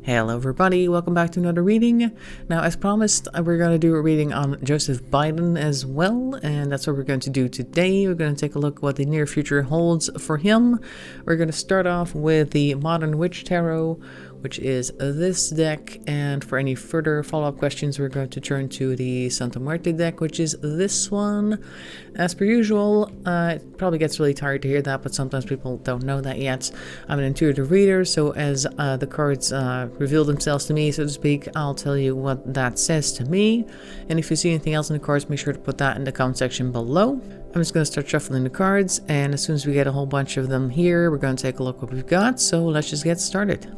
Hello everybody, welcome back to another reading. Now as promised, we're going to do a reading on Joseph Biden as well, and that's what we're going to do today. We're going to take a look at what the near future holds for him. We're going to start off with the Modern Witch Tarot, which is this deck, and for any further follow-up questions we're going to turn to the Santa Muerte deck, which is this one. As per usual, it probably gets really tired to hear that, but sometimes people don't know that yet. I'm an intuitive reader, so as the cards reveal themselves to me, so to speak, I'll tell you what that says to me. And if you see anything else in the cards, make sure to put that in the comment section below. I'm just going to start shuffling the cards, and as soon as we get a whole bunch of them here, we're going to take a look what we've got. So let's just get started.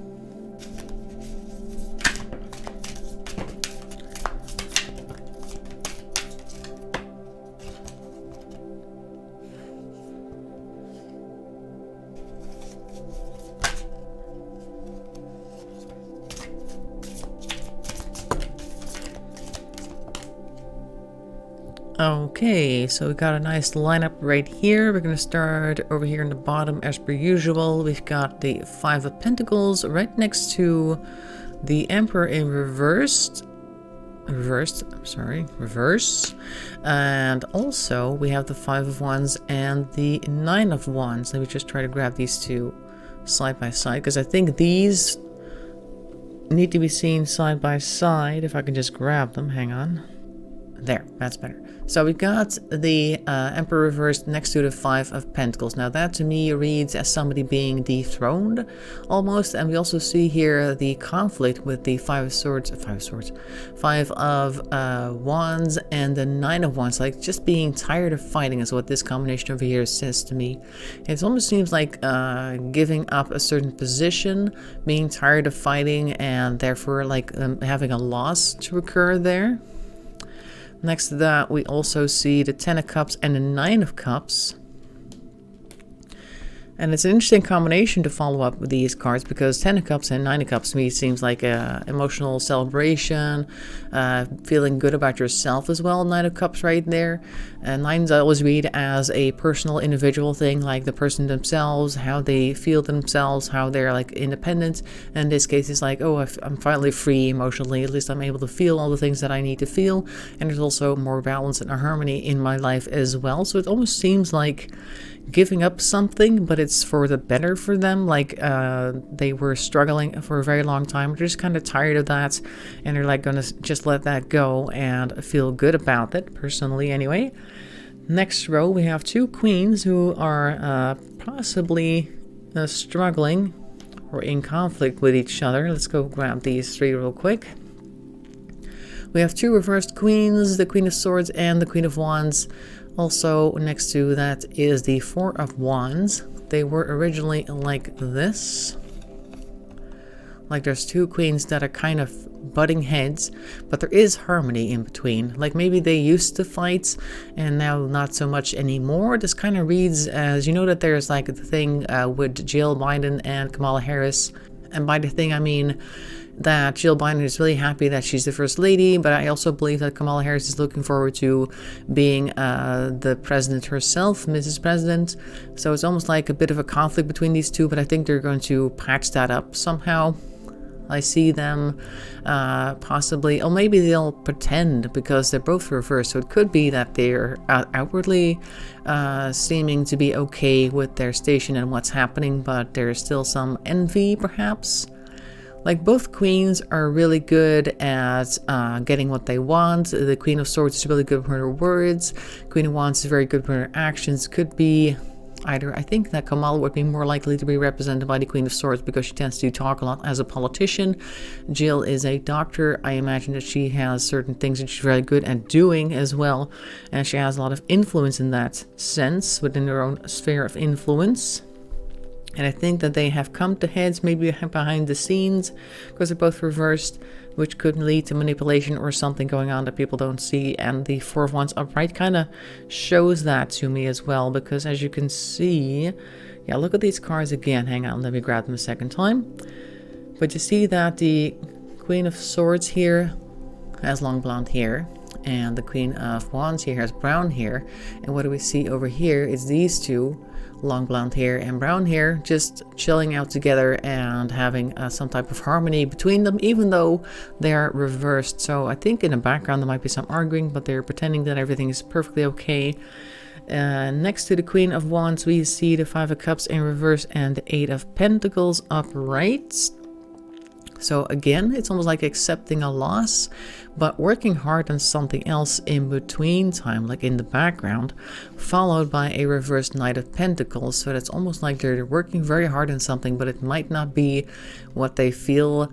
Okay, so we got a nice lineup right here. We're going to start over here in the bottom as per usual. We've got the Five of Pentacles right next to the Emperor in reverse. And also we have the Five of Wands and the Nine of Wands. Let me just try to grab these two side by side, because I think these need to be seen side by side. If I can just grab them, hang on. There, that's better. So we got the Emperor reversed next to the Five of Pentacles. Now that to me reads as somebody being dethroned almost. And we also see here the conflict with the Five of Wands and the Nine of Wands. Like just being tired of fighting is what this combination over here says to me. It almost seems like giving up a certain position, being tired of fighting, and therefore like having a loss to occur there. Next to that, we also see the Ten of Cups and the Nine of Cups. And it's an interesting combination to follow up with these cards, because Ten of Cups and Nine of Cups to me seems like a emotional celebration, feeling good about yourself as well. Nine of Cups right there. And Nines I always read as a personal individual thing, like the person themselves, how they feel themselves, how they're like independent. And in this case, it's like, oh, I'm finally free emotionally. At least I'm able to feel all the things that I need to feel. And there's also more balance and harmony in my life as well. So it almost seems like giving up something, but it's for the better for them. Like they were struggling for a very long time. They're just kind of tired of that, and they're like gonna just let that go and feel good about it, personally anyway. Next row, we have two queens who are possibly struggling or in conflict with each other. Let's go grab these three real quick. We have two reversed queens, the Queen of Swords and the Queen of Wands. Also next to that is the Four of Wands. They were originally like this. Like there's two queens that are kind of butting heads, but there is harmony in between. Like maybe they used to fight and now not so much anymore. This kind of reads as, you know, that there's like the thing with Jill Biden and Kamala Harris. And by the thing I mean that Jill Biden is really happy that she's the first lady, but I also believe that Kamala Harris is looking forward to being the president herself, Mrs. President. So it's almost like a bit of a conflict between these two, but I think they're going to patch that up somehow. I see them possibly, or maybe they'll pretend, because they're both reversed. So it could be that they're outwardly seeming to be okay with their station and what's happening, but there's still some envy perhaps. Like both queens are really good at getting what they want. The Queen of Swords is really good with her words. Queen of Wands is very good with her actions. Could be either, I think that Kamala would be more likely to be represented by the Queen of Swords because she tends to talk a lot as a politician. Jill is a doctor. I imagine that she has certain things that she's very good at doing as well. And she has a lot of influence in that sense within her own sphere of influence. And I think that they have come to heads maybe behind the scenes because they're both reversed, which could lead to manipulation or something going on that people don't see. And the Four of Wands upright kind of shows that to me as well, because as you can see, yeah, look at these cards again. Hang on, let me grab them a second time. But you see that the Queen of Swords here has long blonde hair. and the Queen of Wands here has brown hair. And what do we see over here? It's these two, long blonde hair and brown hair, just chilling out together and having some type of harmony between them, even though they're reversed. So I think in the background there might be some arguing, but they're pretending that everything is perfectly okay. Next to the Queen of Wands, we see the Five of Cups in reverse and the Eight of Pentacles upright. So again, it's almost like accepting a loss, but working hard on something else in between time, like in the background, followed by a reversed Knight of Pentacles. So that's almost like they're working very hard on something, but it might not be what they feel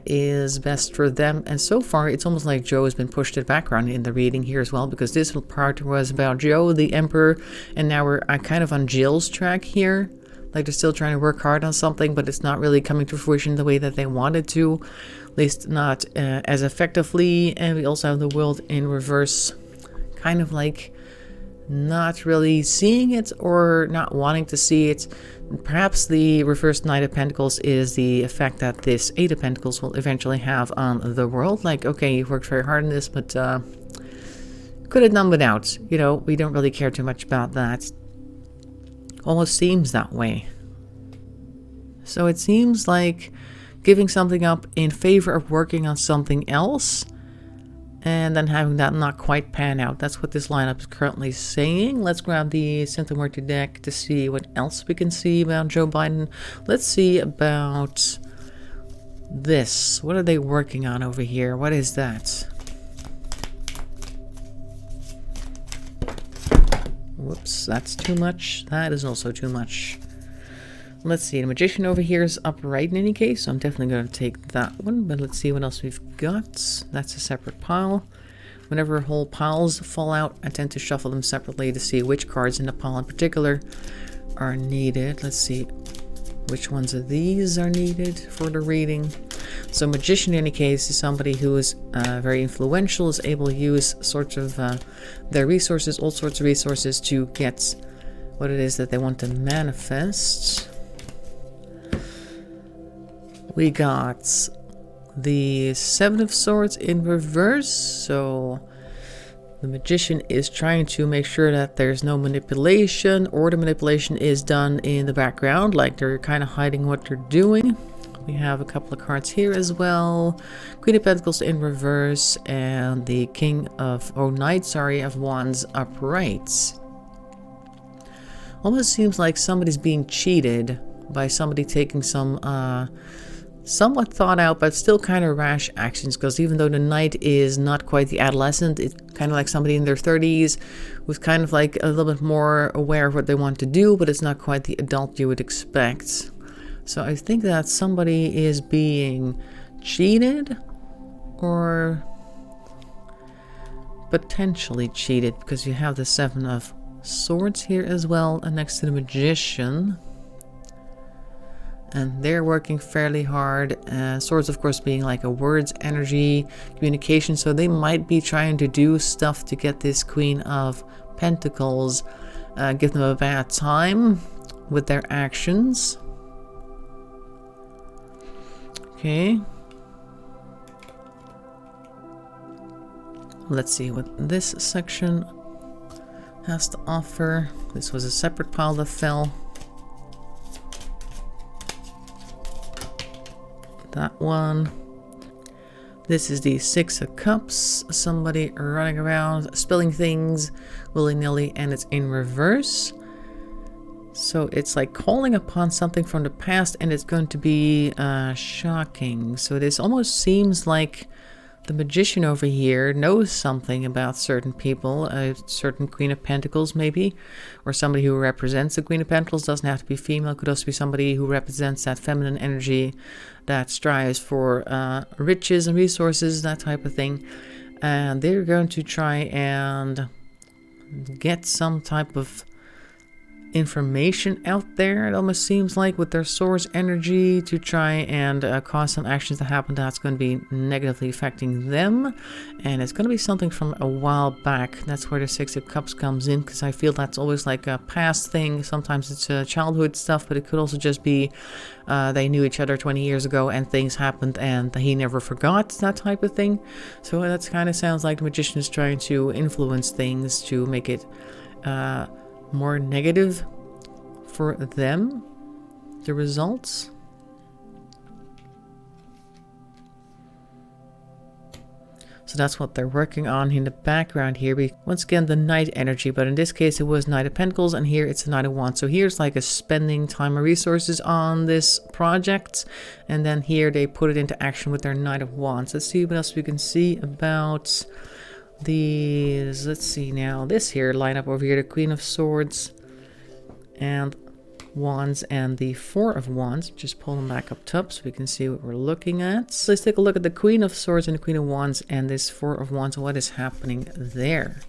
is best for them. And so far, it's almost like Joe has been pushed to the background in the reading here as well, because this part was about Joe, the Emperor, and now we're kind of on Jill's track here. Like they're still trying to work hard on something, but it's not really coming to fruition the way that they wanted to, at least not as effectively. And we also have the World in reverse, kind of like not really seeing it or not wanting to see it. Perhaps the reversed Knight of Pentacles is the effect that this Eight of Pentacles will eventually have on the world. Like, okay, you've worked very hard on this, but could have done without. You know, we don't really care too much about that. Almost seems that way. So it seems like giving something up in favor of working on something else and then having that not quite pan out. That's what this lineup is currently saying. Let's grab the Centimeter deck to see what else we can see about Joe Biden. Let's see about this. What are they working on over here? What is that? Whoops, that's too much. That is also too much. Let's see, the Magician over here is upright in any case, so I'm definitely going to take that one. But let's see what else we've got. That's a separate pile. Whenever whole piles fall out, I tend to shuffle them separately to see which cards in the pile in particular are needed. Let's see which ones of these are needed for the reading. So Magician in any case is somebody who is very influential, is able to use sorts of their resources, all sorts of resources to get what it is that they want to manifest. We got the Seven of Swords in reverse. So the Magician is trying to make sure that there's no manipulation, or the manipulation is done in the background, like they're kind of hiding what they're doing. We have a couple of cards here as well. Queen of Pentacles in reverse and the Knight of Wands upright. Almost seems like somebody's being cheated by somebody taking some somewhat thought out but still kind of rash actions, because even though the Knight is not quite the adolescent, it's kind of like somebody in their 30s who's kind of like a little bit more aware of what they want to do, but it's not quite the adult you would expect. So I think that somebody is being cheated or potentially cheated, because you have the Seven of Swords here as well, and next to the Magician. And they're working fairly hard. Swords, of course, being like a words, energy, communication. So they might be trying to do stuff to get this Queen of Pentacles, give them a bad time with their actions. Okay. Let's see what this section has to offer. This was a separate pile that fell. That one. This is the Six of Cups. Somebody running around, spilling things willy-nilly, and it's in reverse. So it's like calling upon something from the past, and it's going to be shocking. So this almost seems like the Magician over here knows something about certain people, a certain Queen of Pentacles maybe, or somebody who represents the Queen of Pentacles. Doesn't have to be female, could also be somebody who represents that feminine energy that strives for riches and resources, that type of thing. And they're going to try and get some type of information out there, it almost seems like, with their source energy to try and cause some actions to happen that's going to be negatively affecting them. And it's going to be something from a while back. That's where the Six of Cups comes in, because I feel that's always like a past thing. Sometimes it's childhood stuff, but it could also just be they knew each other 20 years ago and things happened and he never forgot, that type of thing. So that kind of sounds like the magician is trying to influence things to make it more negative for them, the results. So that's what they're working on in the background here. Once again, the Knight energy, but in this case it was Knight of Pentacles, and here it's the Knight of Wands. So here's like a spending time and resources on this project, and then here they put it into action with their Knight of Wands. Let's see what else we can see about these. Let's see now, this here lineup over here, the Queen of Swords and Wands and the Four of Wands. Just pull them back up top so we can see what we're looking at. So let's take a look at the Queen of Swords and the Queen of Wands and this Four of Wands. What is happening there?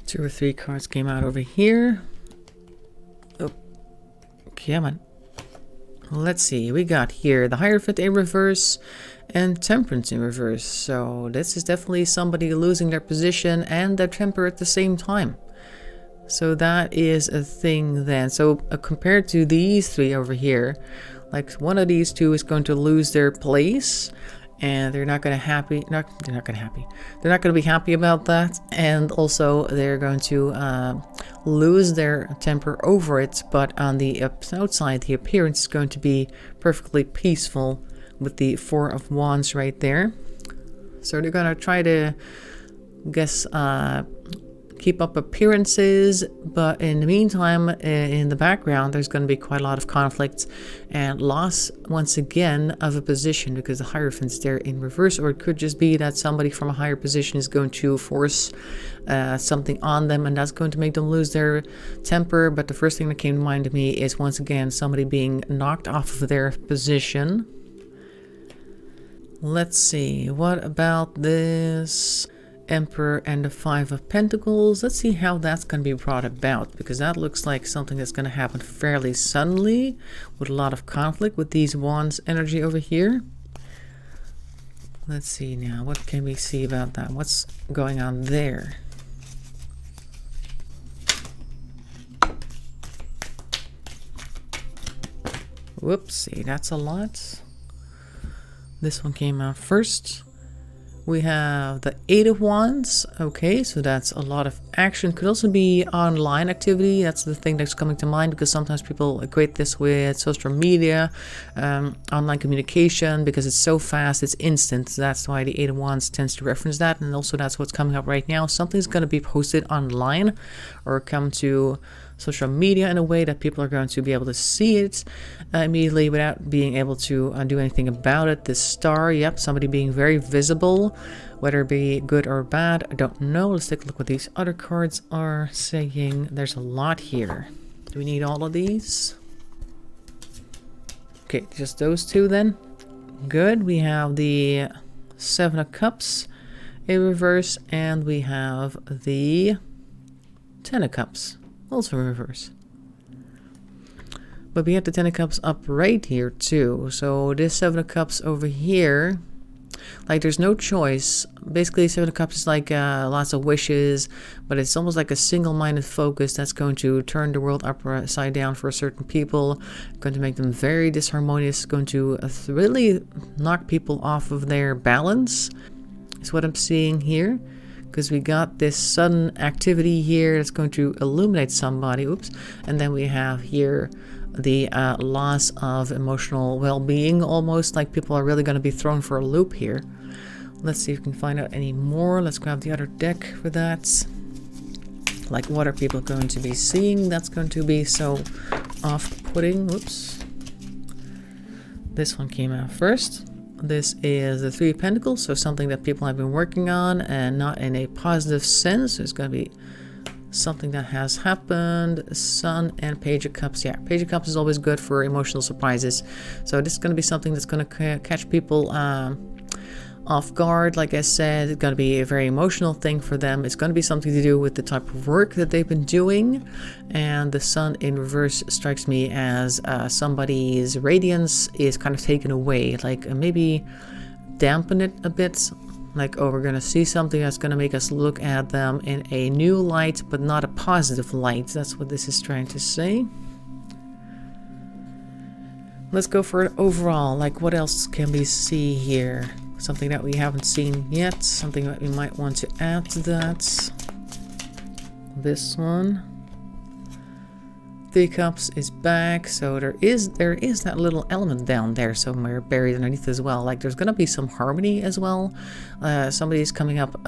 Two or three cards came out over here. Oh, come on. Let's see, we got here the Hierophant in reverse and Temperance in reverse. So this is definitely somebody losing their position and their temper at the same time. So that is a thing then. So compared to these three over here, like one of these two is going to lose their place, and they're not going to be happy about that, and also they're going to lose their temper over it. But on the outside, the appearance is going to be perfectly peaceful with the Four of Wands right there. So they're going to try to, keep up appearances, but in the meantime, in the background, there's going to be quite a lot of conflict and loss once again of a position, because the Hierophant's there in reverse. Or it could just be that somebody from a higher position is going to force something on them, and that's going to make them lose their temper. But the first thing that came to mind to me is once again somebody being knocked off of their position. Let's see, what about this Emperor and the Five of Pentacles? Let's see how that's going to be brought about, because that looks like something that's going to happen fairly suddenly with a lot of conflict with these Wands energy over here. Let's see now, what can we see about that? What's going on there? Whoopsie, that's a lot. This one came out first. We have the Eight of Wands. Okay, so that's a lot of action. Could also be online activity. That's the thing that's coming to mind, because sometimes people equate this with social media, online communication, because it's so fast, it's instant. That's why the Eight of Wands tends to reference that. And also that's what's coming up right now. Something's going to be posted online or come to social media in a way that people are going to be able to see it immediately without being able to do anything about it. This star, yep, somebody being very visible, whether it be good or bad, I don't know. Let's take a look what these other cards are saying. There's a lot here. Do we need all of these? Okay, just those two then. Good. We have the Seven of Cups in reverse, and we have the Ten of Cups also in reverse. But we have the Ten of Cups up right here too. So this Seven of Cups over here, like there's no choice. Basically, Seven of Cups is like lots of wishes, but it's almost like a single-minded focus that's going to turn the world upside down for certain people, going to make them very disharmonious, going to really knock people off of their balance, is what I'm seeing here. Because we got this sudden activity here that's going to illuminate somebody. Oops. And then we have here the loss of emotional well-being, almost like people are really going to be thrown for a loop here. Let's see if we can find out any more. Let's grab the other deck for that. Like, what are people going to be seeing that's going to be so off-putting? Whoops. This one came out first. This is the Three of Pentacles, so something that people have been working on and not in a positive sense. It's going to be something that has happened. Sun and Page of Cups. Yeah, Page of Cups is always good for emotional surprises. So this is going to be something that's going to catch people off guard. Like I said, it's going to be a very emotional thing for them. It's going to be something to do with the type of work that they've been doing. And the sun in reverse strikes me as somebody's radiance is kind of taken away, like maybe dampen it a bit. Like, oh, we're going to see something that's going to make us look at them in a new light, but not a positive light. That's what this is trying to say. Let's go for an overall. Like, what else can we see here? Something that we haven't seen yet. Something that we might want to add to that. This one. 3 Cups is back. So there is that little element down there somewhere buried underneath as well. Like, there's going to be some harmony as well. Somebody's coming up.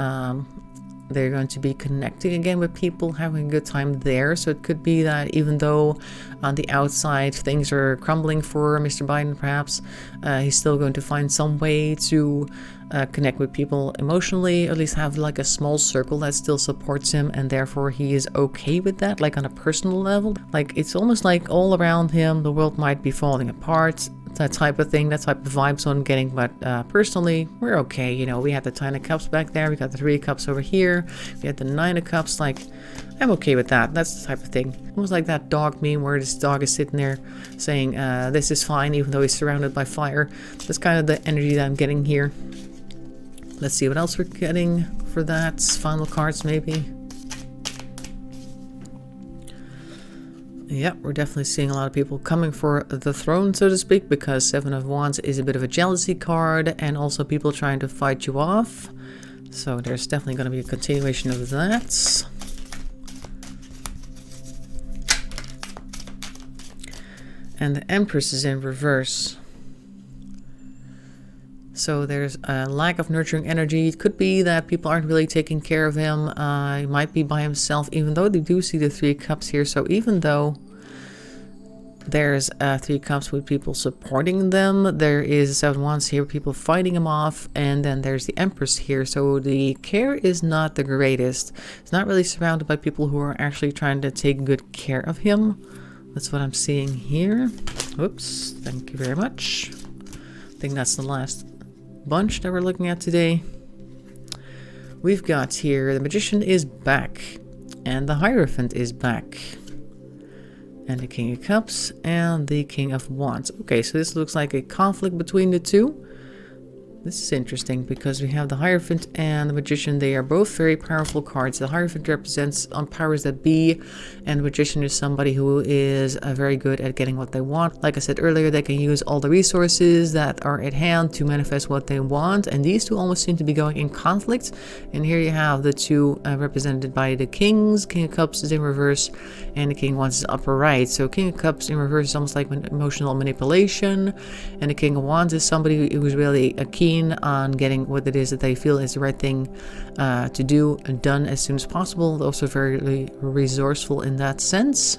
They're going to be connecting again with people, having a good time there. So it could be that even though on the outside things are crumbling for Mr. Biden, perhaps, he's still going to find some way to connect with people emotionally, or at least have like a small circle that still supports him, and therefore he is okay with that, like on a personal level. Like, it's almost like all around him the world might be falling apart. That type of thing, that type of vibes I'm getting, but personally, we're okay. You know, we had the 10 of Cups back there, we got the 3 of Cups over here, we had the 9 of Cups. Like, I'm okay with that. That's the type of thing. Almost like that dog meme where this dog is sitting there saying, this is fine, even though he's surrounded by fire. That's kind of the energy that I'm getting here. Let's see what else we're getting for that. Final cards, maybe. Yeah, we're definitely seeing a lot of people coming for the throne, so to speak, because 7 of Wands is a bit of a jealousy card, and also people trying to fight you off. So there's definitely going to be a continuation of that. And the Empress is in reverse. So there's a lack of nurturing energy. It could be that people aren't really taking care of him. He might be by himself, even though they do see the 3 Cups here. So even though there's 3 Cups with people supporting them, there is 7 Wands here, people fighting him off, and then there's the Empress here. So the care is not the greatest. It's not really surrounded by people who are actually trying to take good care of him. That's what I'm seeing here. Oops, thank you very much. I think that's the last bunch that we're looking at today. We've got here the Magician is back, and the Hierophant is back, and the King of Cups and the King of Wands. Okay, so this looks like a conflict between the two. This is interesting because we have the Hierophant and the Magician. They are both very powerful cards. The Hierophant represents powers that be, and the Magician is somebody who is very good at getting what they want. Like I said earlier, they can use all the resources that are at hand to manifest what they want, and these two almost seem to be going in conflict. And here you have the two represented by the Kings. King of Cups is in reverse, and the King of Wands is upper right. So King of Cups in reverse is almost like emotional manipulation, and the King of Wands is somebody who is really keen on getting what it is that they feel is the right thing to do and done as soon as possible. Also very resourceful in that sense.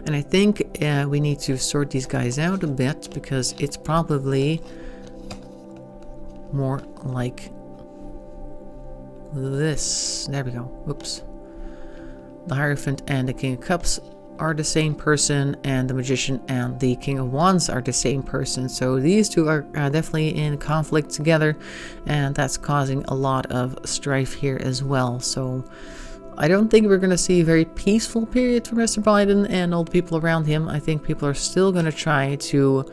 And I think we need to sort these guys out a bit, because it's probably more like this. There we go. Oops. The Hierophant and the King of Cups are the same person, and the Magician and the King of Wands are the same person. So these two are definitely in conflict together, and that's causing a lot of strife here as well. So I don't think we're going to see a very peaceful period for Mr. Biden and all the people around him. I think people are still going to try to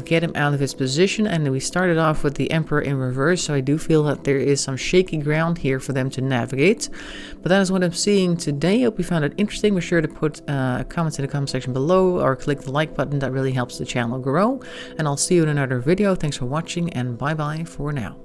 get him out of his position, and we started off with the Emperor in reverse, so I do feel that there is some shaky ground here for them to navigate. But that is what I'm seeing today. I hope you found it interesting. Be sure to put comments in the comment section below, or click the like button. That really helps the channel grow. And I'll see you in another video. Thanks for watching, and bye bye for now.